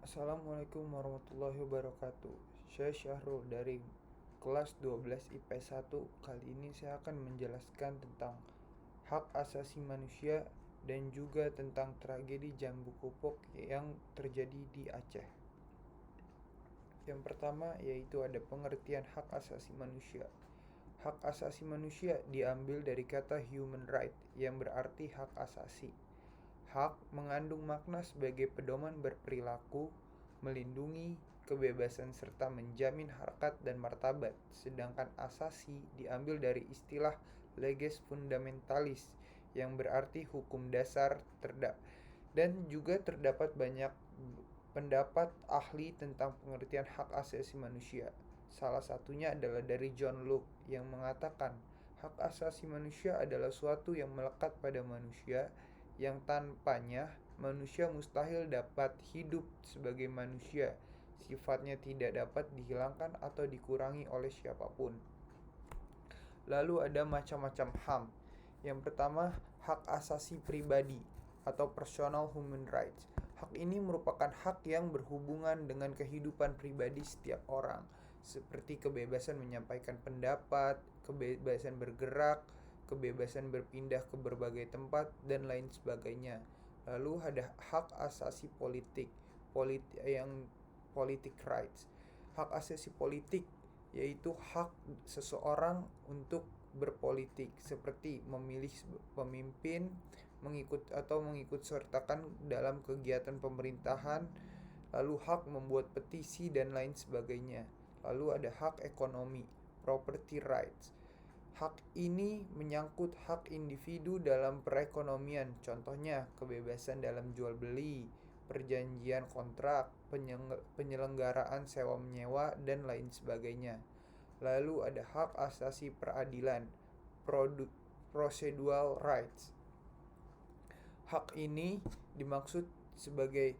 Assalamualaikum warahmatullahi wabarakatuh. Saya Syahrul dari kelas 12 IPS 1. Kali ini saya akan menjelaskan tentang hak asasi manusia dan juga tentang tragedi Jambu Kupok yang terjadi di Aceh. Yang pertama yaitu ada pengertian hak asasi manusia. Hak asasi manusia diambil dari kata human right yang berarti hak asasi. Hak mengandung makna sebagai pedoman berperilaku, melindungi kebebasan serta menjamin harkat dan martabat, sedangkan asasi diambil dari istilah leges fundamentalis yang berarti hukum dasar dan juga terdapat banyak pendapat ahli tentang pengertian hak asasi manusia. Salah satunya adalah dari John Locke yang mengatakan hak asasi manusia adalah suatu yang melekat pada manusia yang tanpanya manusia mustahil dapat hidup sebagai manusia. Sifatnya tidak dapat dihilangkan atau dikurangi oleh siapapun. Lalu ada macam-macam HAM. Yang pertama, hak asasi pribadi atau personal human rights. Hak ini merupakan hak yang berhubungan dengan kehidupan pribadi setiap orang, seperti kebebasan menyampaikan pendapat, kebebasan bergerak, kebebasan berpindah ke berbagai tempat, dan lain sebagainya. Lalu ada hak asasi politik, politik rights. Hak asasi politik yaitu hak seseorang untuk berpolitik, seperti memilih pemimpin, mengikut sertakan dalam kegiatan pemerintahan, lalu hak membuat petisi dan lain sebagainya. Lalu ada hak ekonomi, property rights. Hak ini menyangkut hak individu dalam perekonomian, contohnya kebebasan dalam jual beli, perjanjian kontrak, penyelenggaraan sewa menyewa, dan lain sebagainya. Lalu ada hak asasi peradilan, procedural rights. Hak ini dimaksud sebagai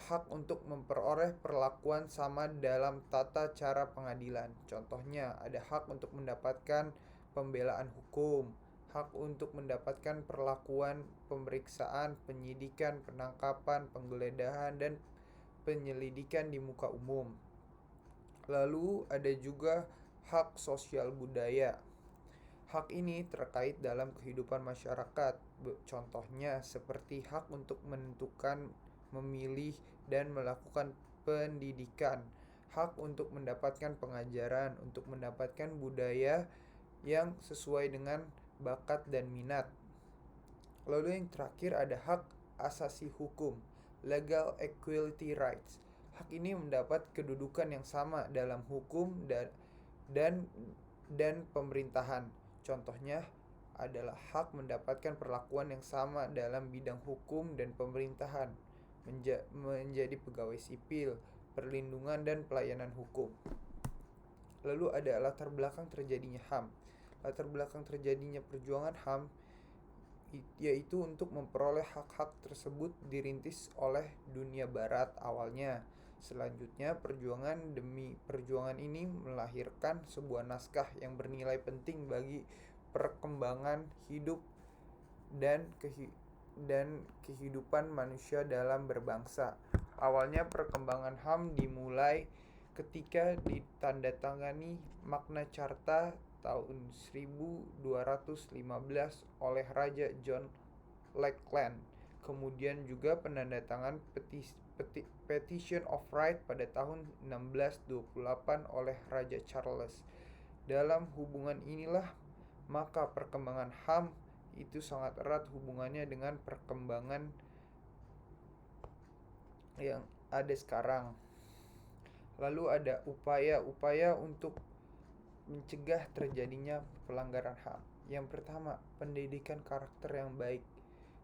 hak untuk memperoleh perlakuan sama dalam tata cara pengadilan. Contohnya ada hak untuk mendapatkan pembelaan hukum, hak untuk mendapatkan perlakuan pemeriksaan, penyidikan, penangkapan, penggeledahan, dan penyelidikan di muka umum. Lalu ada juga hak sosial budaya. Hak ini terkait dalam kehidupan masyarakat. Contohnya seperti hak untuk menentukan, memilih, dan melakukan pendidikan. Hak untuk mendapatkan pengajaran, untuk mendapatkan budaya yang sesuai dengan bakat dan minat. Lalu yang terakhir ada hak asasi hukum, legal equality rights. Hak ini mendapat kedudukan yang sama dalam hukum dan pemerintahan. Contohnya adalah hak mendapatkan perlakuan yang sama dalam bidang hukum dan pemerintahan, menjadi pegawai sipil, perlindungan dan pelayanan hukum. Lalu ada latar belakang terjadinya HAM. Latar belakang terjadinya perjuangan HAM yaitu untuk memperoleh hak-hak tersebut dirintis oleh dunia barat awalnya. Selanjutnya, perjuangan demi perjuangan ini melahirkan sebuah naskah yang bernilai penting bagi perkembangan hidup dan kehidupan manusia dalam berbangsa. Awalnya perkembangan HAM dimulai ketika ditandatangani Magna Carta tahun 1215 oleh Raja John Lackland. Kemudian juga penandatangan Petition of Right pada tahun 1628 oleh Raja Charles. Dalam hubungan inilah maka perkembangan HAM itu sangat erat hubungannya dengan perkembangan yang ada sekarang. Lalu ada upaya-upaya untuk mencegah terjadinya pelanggaran HAM. Yang pertama, pendidikan karakter yang baik.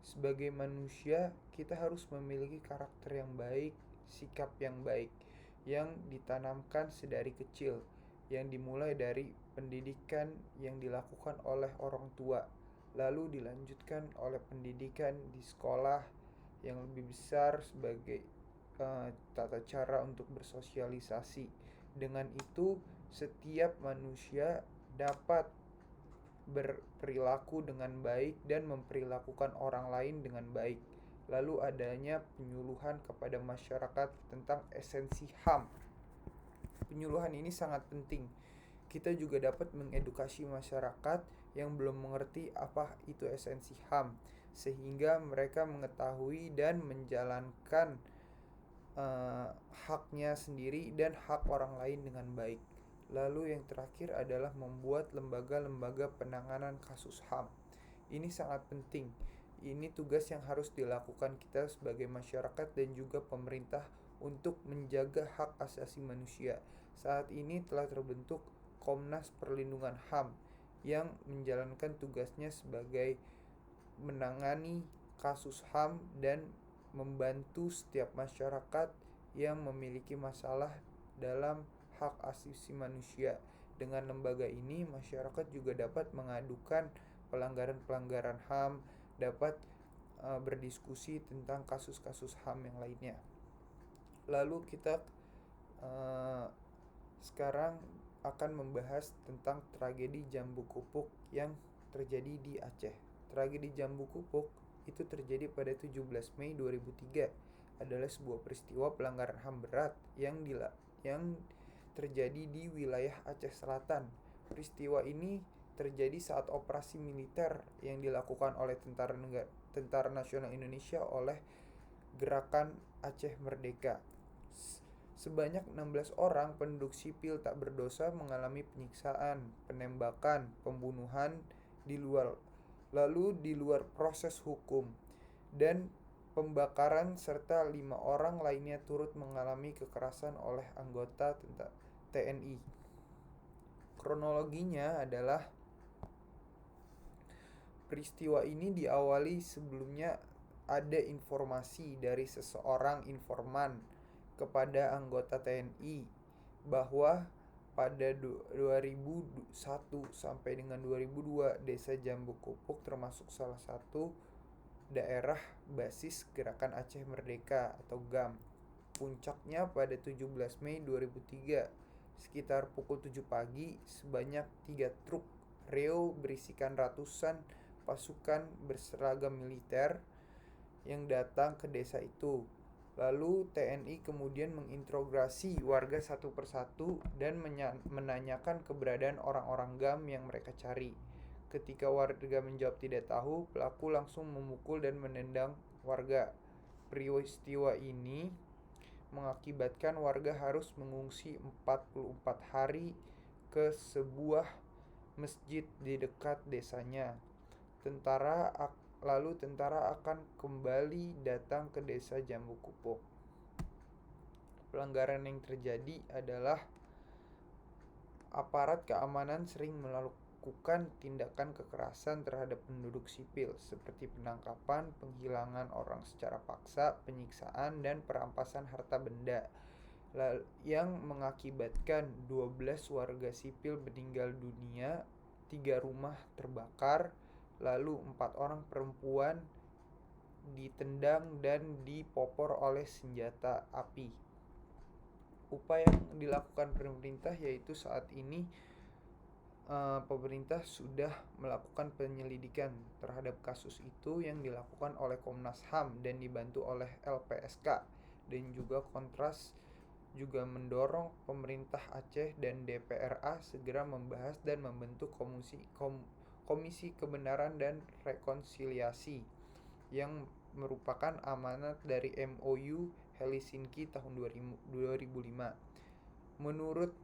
Sebagai manusia, kita harus memiliki karakter yang baik, sikap yang baik, yang ditanamkan sedari kecil, yang dimulai dari pendidikan yang dilakukan oleh orang tua, lalu dilanjutkan oleh pendidikan di sekolah yang lebih besar sebagai tata cara untuk bersosialisasi. Dengan itu, setiap manusia dapat berperilaku dengan baik dan memperlakukan orang lain dengan baik. Lalu adanya penyuluhan kepada masyarakat tentang esensi HAM. Penyuluhan ini sangat penting. Kita juga dapat mengedukasi masyarakat yang belum mengerti apa itu esensi HAM, sehingga mereka mengetahui dan menjalankan haknya sendiri dan hak orang lain dengan baik. Lalu yang terakhir adalah membuat lembaga-lembaga penanganan kasus HAM. Ini sangat penting. Ini tugas yang harus dilakukan kita sebagai masyarakat dan juga pemerintah untuk menjaga hak asasi manusia. Saat ini telah terbentuk Komnas Perlindungan HAM yang menjalankan tugasnya sebagai menangani kasus HAM dan membantu setiap masyarakat yang memiliki masalah dalam hak asasi manusia. Dengan lembaga ini, masyarakat juga dapat mengadukan pelanggaran-pelanggaran HAM, dapat berdiskusi tentang kasus-kasus HAM yang lainnya. Lalu kita sekarang akan membahas tentang tragedi Jambu Kupuk yang terjadi di Aceh. Tragedi Jambu Kupuk itu terjadi pada 17 Mei 2003. Adalah sebuah peristiwa pelanggaran HAM berat yang terjadi di wilayah Aceh Selatan. Peristiwa ini terjadi saat operasi militer yang dilakukan oleh Tentara Nasional Indonesia oleh Gerakan Aceh Merdeka. Sebanyak 16 orang penduduk sipil tak berdosa mengalami penyiksaan, penembakan, pembunuhan di luar proses hukum, dan pembakaran serta 5 orang lainnya turut mengalami kekerasan oleh anggota TNI. Kronologinya adalah peristiwa ini diawali sebelumnya ada informasi dari seseorang informan kepada anggota TNI bahwa pada 2001 sampai dengan 2002 Desa Jambu Kupuk termasuk salah satu daerah basis Gerakan Aceh Merdeka atau GAM. Puncaknya pada 17 Mei 2003 sekitar pukul 7 pagi sebanyak 3 truk reo berisikan ratusan pasukan berseragam militer yang datang ke desa itu. Lalu TNI kemudian menginterogasi warga satu persatu dan menanyakan keberadaan orang-orang GAM yang mereka cari. Ketika warga menjawab tidak tahu, pelaku langsung memukul dan menendang warga. Peristiwa ini mengakibatkan warga harus mengungsi 44 hari ke sebuah masjid di dekat desanya. Lalu tentara akan kembali datang ke desa Jambu Kupuk. Pelanggaran yang terjadi adalah aparat keamanan sering melakukan tindakan kekerasan terhadap penduduk sipil seperti penangkapan, penghilangan orang secara paksa, penyiksaan, dan perampasan harta benda yang mengakibatkan 12 warga sipil meninggal dunia, 3 rumah terbakar, lalu 4 orang perempuan ditendang dan dipopor oleh senjata api. Upaya yang dilakukan pemerintah yaitu saat ini pemerintah sudah melakukan penyelidikan terhadap kasus itu yang dilakukan oleh Komnas HAM dan dibantu oleh LPSK, dan juga Kontras juga mendorong pemerintah Aceh dan DPRA segera membahas dan membentuk Komisi Kebenaran dan Rekonsiliasi yang merupakan amanat dari MOU Helsinki tahun 2005. Menurut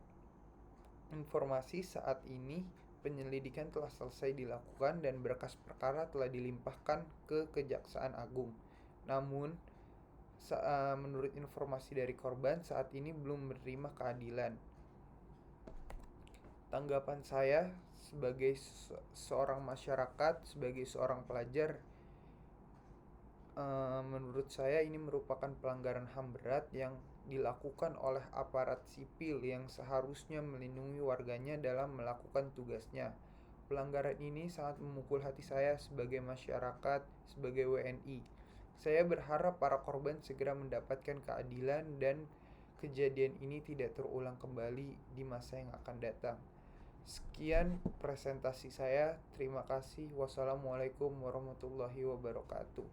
informasi saat ini penyelidikan telah selesai dilakukan dan berkas perkara telah dilimpahkan ke Kejaksaan Agung. Namun menurut informasi dari korban saat ini belum menerima keadilan. Tanggapan saya sebagai seorang masyarakat, sebagai seorang pelajar, menurut saya ini merupakan pelanggaran HAM berat yang dilakukan oleh aparat sipil yang seharusnya melindungi warganya dalam melakukan tugasnya. Pelanggaran ini sangat memukul hati saya sebagai masyarakat, sebagai WNI. Saya berharap para korban segera mendapatkan keadilan dan kejadian ini tidak terulang kembali di masa yang akan datang. Sekian presentasi saya. Terima kasih. Wassalamualaikum warahmatullahi wabarakatuh.